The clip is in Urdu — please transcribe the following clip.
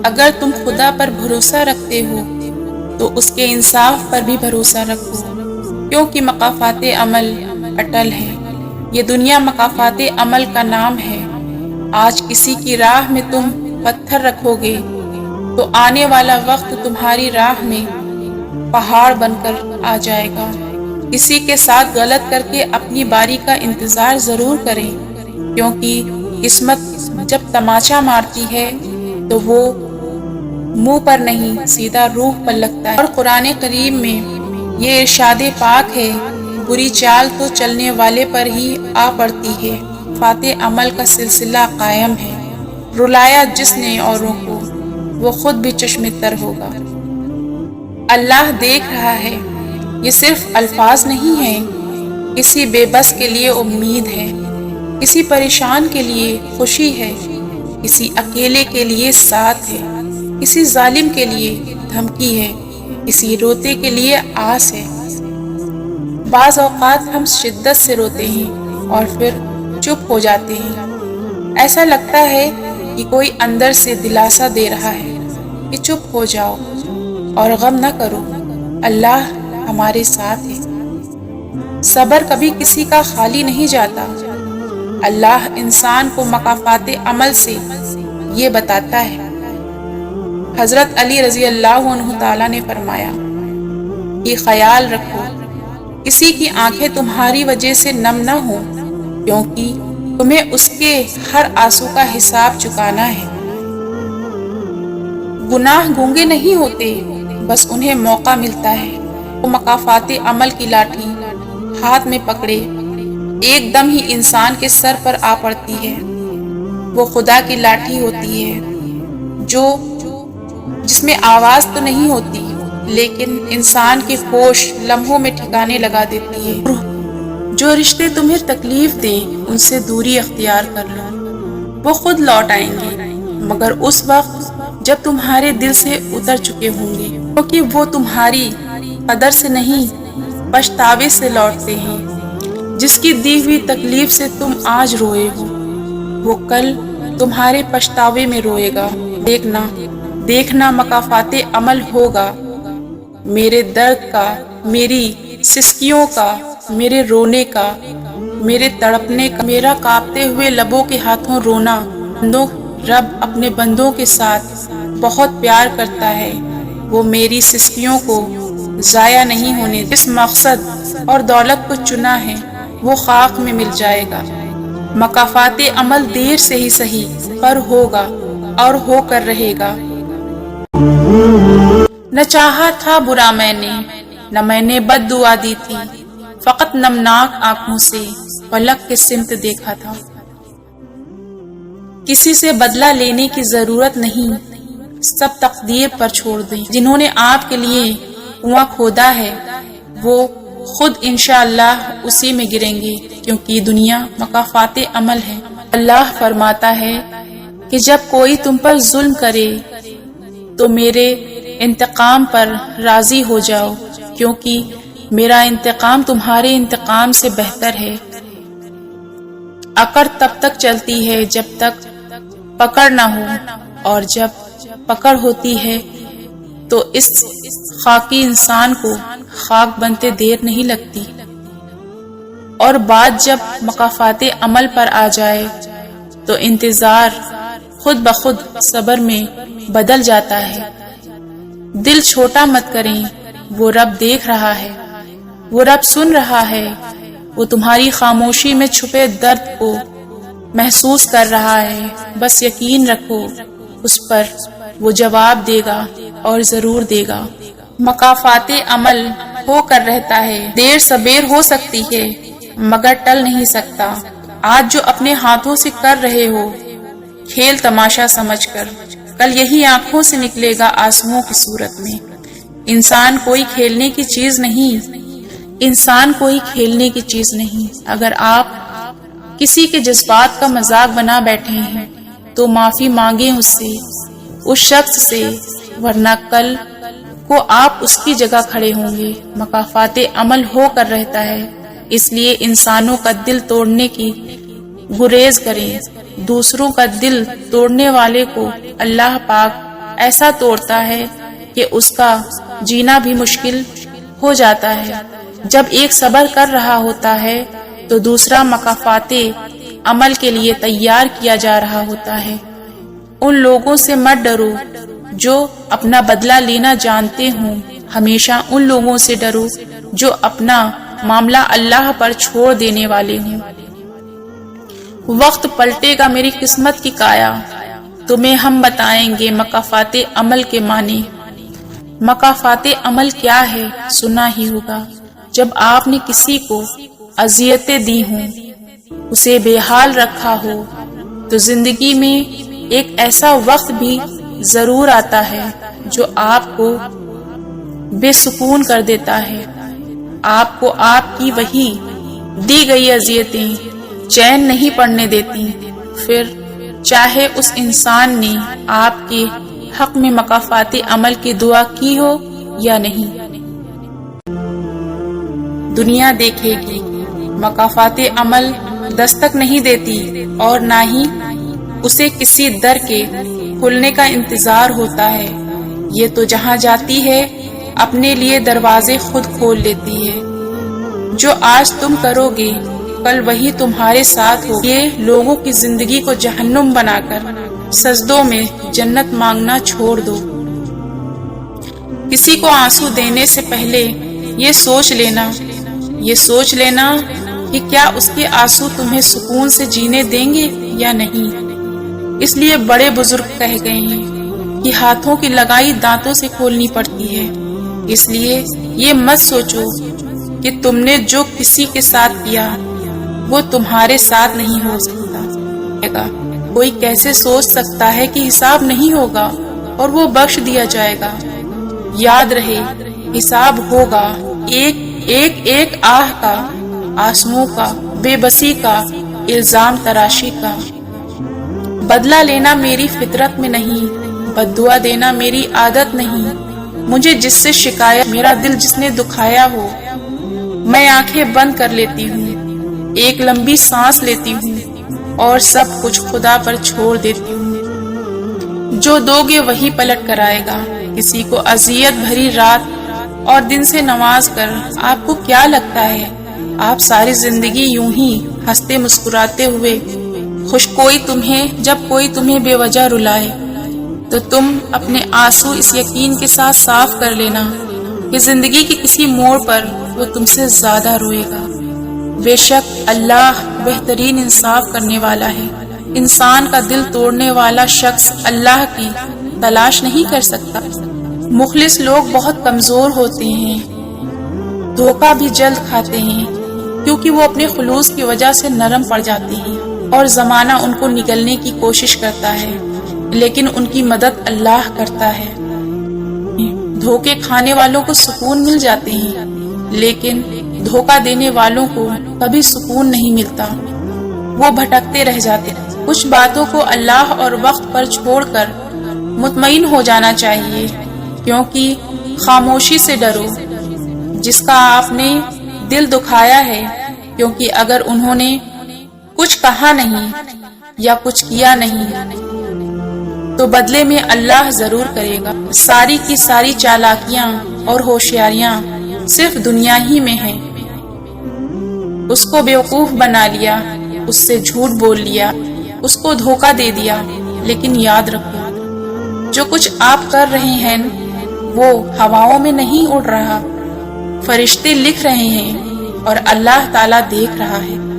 اگر تم خدا پر بھروسہ رکھتے ہو تو اس کے انصاف پر بھی بھروسہ رکھو، کیونکہ مقافات عمل اٹل ہے۔ یہ دنیا مقافات عمل کا نام ہے۔ آج کسی کی راہ میں تم پتھر رکھو گے تو آنے والا وقت تمہاری راہ میں پہاڑ بن کر آ جائے گا۔ کسی کے ساتھ غلط کر کے اپنی باری کا انتظار ضرور کریں، کیونکہ قسمت جب تماچا مارتی ہے تو وہ منہ پر نہیں سیدھا روح پر لگتا ہے۔ اور قرآن کریم میں یہ ارشاد پاک ہے، بری چال تو چلنے والے پر ہی آ پڑتی ہے، فاتح عمل کا سلسلہ قائم ہے۔ رلایا جس نے اوروں کو وہ خود بھی چشم تر ہوگا۔ اللہ دیکھ رہا ہے، یہ صرف الفاظ نہیں ہیں۔ کسی بے بس کے لیے امید ہے، کسی پریشان کے لیے خوشی ہے، کسی اکیلے کے لیے ساتھ ہے، کسی ظالم کے لیے دھمکی ہے، کسی روتے کے لیے آس ہے۔ بعض اوقات ہم شدت سے روتے ہیں اور پھر چپ ہو جاتے ہیں۔ ایسا لگتا ہے کہ کوئی اندر سے دلاسا دے رہا ہے کہ چپ ہو جاؤ اور غم نہ کرو، اللہ ہمارے ساتھ ہے۔ صبر کبھی کسی کا خالی نہیں جاتا۔ اللہ انسان کو مقافات عمل سے یہ بتاتا ہے۔ حضرت علی رضی اللہ عنہ تعالیٰ نے فرمایا کہ خیال رکھو، کسی کی آنکھیں تمہاری وجہ سے نم نہ ہوں، کیونکہ تمہیں اس کے ہر آنسو کا حساب چکانا ہے۔ گناہ گونگے نہیں ہوتے، بس انہیں موقع ملتا ہے۔ وہ مقافات عمل کی لاٹھی ہاتھ میں پکڑے ایک دم ہی انسان کے سر پر آ پڑتی ہے۔ وہ خدا کی لاٹھی ہوتی ہے جس میں آواز تو نہیں ہوتی، لیکن انسان کی ہوش لمحوں میں ٹھکانے لگا دیتی ہے۔ جو رشتے تمہیں تکلیف دیں ان سے دوری اختیار کر لو، وہ خود لوٹ آئیں گے، مگر اس وقت جب تمہارے دل سے اتر چکے ہوں گے، کیونکہ وہ تمہاری قدر سے نہیں پچھتاوے سے لوٹتے ہیں۔ جس کی دی ہوئی تکلیف سے تم آج روئے ہو، وہ کل تمہارے پچھتاوے میں روئے گا۔ دیکھنا مقافات عمل ہوگا، میرے درد کا، میری سسکیوں کا، میرے رونے کا، میرے تڑپنے کا، میرا کانپتے ہوئے لبوں کے ہاتھوں رونا۔ رب اپنے بندوں کے ساتھ بہت پیار کرتا ہے، وہ میری سسکیوں کو ضائع نہیں ہونے دے۔ جس مقصد اور دولت کو چنا ہے وہ خاک میں مل جائے گا۔ مقافات عمل دیر سے ہی صحیح پر ہوگا اور ہو کر رہے گا۔ نہ چاہا تھا برا میں نے، نہ میں نے بد دعا دی تھی، فقط نمناک آنکھوں سے پلک کے سمت دیکھا تھا۔ کسی سے بدلہ لینے کی ضرورت نہیں، سب تقدیر پر چھوڑ دیں۔ جنہوں نے آپ کے لیے کنواں کھودا ہے وہ خود انشاءاللہ اسی میں گریں گے، کیونکہ دنیا مقافات عمل ہے۔ اللہ فرماتا ہے کہ جب کوئی تم پر ظلم کرے تو میرے انتقام پر راضی ہو جاؤ، کیونکہ میرا انتقام تمہارے انتقام سے بہتر ہے۔ اکڑ تب تک چلتی ہے جب تک پکڑ نہ ہو، اور جب پکڑ ہوتی ہے تو اس خاکی انسان کو خاک بنتے دیر نہیں لگتی، اور بات جب مقافات عمل پر آ جائے تو انتظار خود بخود صبر میں بدل جاتا ہے۔ دل چھوٹا مت کریں، وہ رب دیکھ رہا ہے، وہ رب سن رہا ہے، وہ تمہاری خاموشی میں چھپے درد کو محسوس کر رہا ہے۔ بس یقین رکھو اس پر، وہ جواب دے گا اور ضرور دے گا۔ مقافات عمل ہو کر رہتا ہے، دیر سبیر ہو سکتی ہے مگر ٹل نہیں سکتا۔ آج جو اپنے ہاتھوں سے کر رہے ہو کھیل تماشا سمجھ کر، کل یہی آنکھوں سے نکلے گا آنسوؤں کی صورت میں۔ انسان کوئی کھیلنے کی چیز نہیں، انسان کوئی کھیلنے کی چیز نہیں۔ اگر آپ کسی کے جذبات کا مذاق بنا بیٹھے ہیں تو معافی مانگیں اس سے، اس شخص سے، ورنہ کل کو آپ اس کی جگہ کھڑے ہوں گے۔ مقافات عمل ہو کر رہتا ہے، اس لیے انسانوں کا دل توڑنے کی گریز کریں۔ دوسروں کا دل توڑنے والے کو اللہ پاک ایسا توڑتا ہے کہ اس کا جینا بھی مشکل ہو جاتا ہے۔ جب ایک صبر کر رہا ہوتا ہے تو دوسرا مکافات عمل کے لیے تیار کیا جا رہا ہوتا ہے۔ ان لوگوں سے مت ڈرو جو اپنا بدلہ لینا جانتے ہوں، ہمیشہ ان لوگوں سے ڈرو جو اپنا معاملہ اللہ پر چھوڑ دینے والے ہوں۔ وقت پلٹے گا میری قسمت کی کایا، تمہیں ہم بتائیں گے مکافات عمل کے معنی۔ مکافات عمل کیا ہے سنا ہی ہوگا۔ جب آپ نے کسی کو اذیتیں دی ہوں، اسے بے حال رکھا ہو، تو زندگی میں ایک ایسا وقت بھی ضرور آتا ہے جو آپ کو بے سکون کر دیتا ہے۔ آپ کو آپ کی وہی دی گئی اذیتیں چین نہیں پڑنے دیتی، پھر چاہے اس انسان نے آپ کے حق میں مکافات عمل کی دعا کی ہو یا نہیں۔ دنیا دیکھے گی، مکافات عمل دستک نہیں دیتی اور نہ ہی اسے کسی در کے کھلنے کا انتظار ہوتا ہے۔ یہ تو جہاں جاتی ہے اپنے لیے دروازے خود کھول لیتی ہے۔ جو آج تم کرو گے کل وہی تمہارے ساتھ ہو۔ یہ لوگوں کی زندگی کو جہنم بنا کر سجدوں میں جنت مانگنا چھوڑ دو۔ کسی کو آنسو دینے سے پہلے یہ سوچ لینا کہ کیا اس کے آنسو تمہیں سکون سے جینے دیں گے یا نہیں۔ اس لیے بڑے بزرگ کہہ گئے ہیں کہ ہاتھوں کی لگائی دانتوں سے کھولنی پڑتی ہے۔ اس لیے یہ مت سوچو کہ تم نے جو کسی کے ساتھ کیا وہ تمہارے ساتھ نہیں ہو سکتا۔ کوئی کیسے سوچ سکتا ہے کہ حساب نہیں ہوگا اور وہ بخش دیا جائے گا۔ یاد رہے حساب ہوگا، ایک آہ کا، آنسوؤں کا، بے بسی کا، الزام تراشی کا۔ بدلہ لینا میری فطرت میں نہیں، بد دعا دینا میری عادت نہیں۔ مجھے جس سے شکایت، میرا دل جس نے دکھایا ہو، میں آنکھیں بند کر لیتی ہوں، ایک لمبی سانس لیتی ہوں اور سب کچھ خدا پر چھوڑ دیتی ہوں۔ جو دو گے وہی پلٹ کر آئے گا۔ کسی کو اذیت بھری رات اور دن سے نواز کر آپ کو کیا لگتا ہے آپ ساری زندگی یوں ہی ہنستے مسکراتے ہوئے جب کوئی تمہیں بے وجہ رلائے تو تم اپنے آنسو اس یقین کے ساتھ صاف کر لینا کہ زندگی کے کسی موڑ پر وہ تم سے زیادہ روئے گا۔ بے شک اللہ بہترین انصاف کرنے والا ہے۔ انسان کا دل توڑنے والا شخص اللہ کی تلاش نہیں کر سکتا۔ مخلص لوگ بہت کمزور ہوتے ہیں، دھوکہ بھی جلد کھاتے ہیں کیونکہ وہ اپنے خلوص کی وجہ سے نرم پڑ جاتے ہیں اور زمانہ ان کو نگلنے کی کوشش کرتا ہے، لیکن ان کی مدد اللہ کرتا ہے۔ دھوکے کھانے والوں کو سکون مل جاتے ہیں، لیکن دھوکہ دینے والوں کو کبھی سکون نہیں ملتا، وہ بھٹکتے رہ جاتے ہیں۔ کچھ باتوں کو اللہ اور وقت پر چھوڑ کر مطمئن ہو جانا چاہیے، کیونکہ خاموشی سے ڈرو جس کا آپ نے دل دکھایا ہے، کیونکہ اگر انہوں نے کچھ کہا نہیں یا کچھ کیا نہیں تو بدلے میں اللہ ضرور کرے گا۔ ساری کی ساری چالاکیاں اور ہوشیاریاں صرف دنیا ہی میں ہیں۔ اس کو بیوقوف بنا لیا، اس سے جھوٹ بول لیا، اس کو دھوکہ دے دیا، لیکن یاد رکھو جو کچھ آپ کر رہے ہیں وہ ہواؤں میں نہیں اڑ رہا، فرشتے لکھ رہے ہیں اور اللہ تعالیٰ دیکھ رہا ہے۔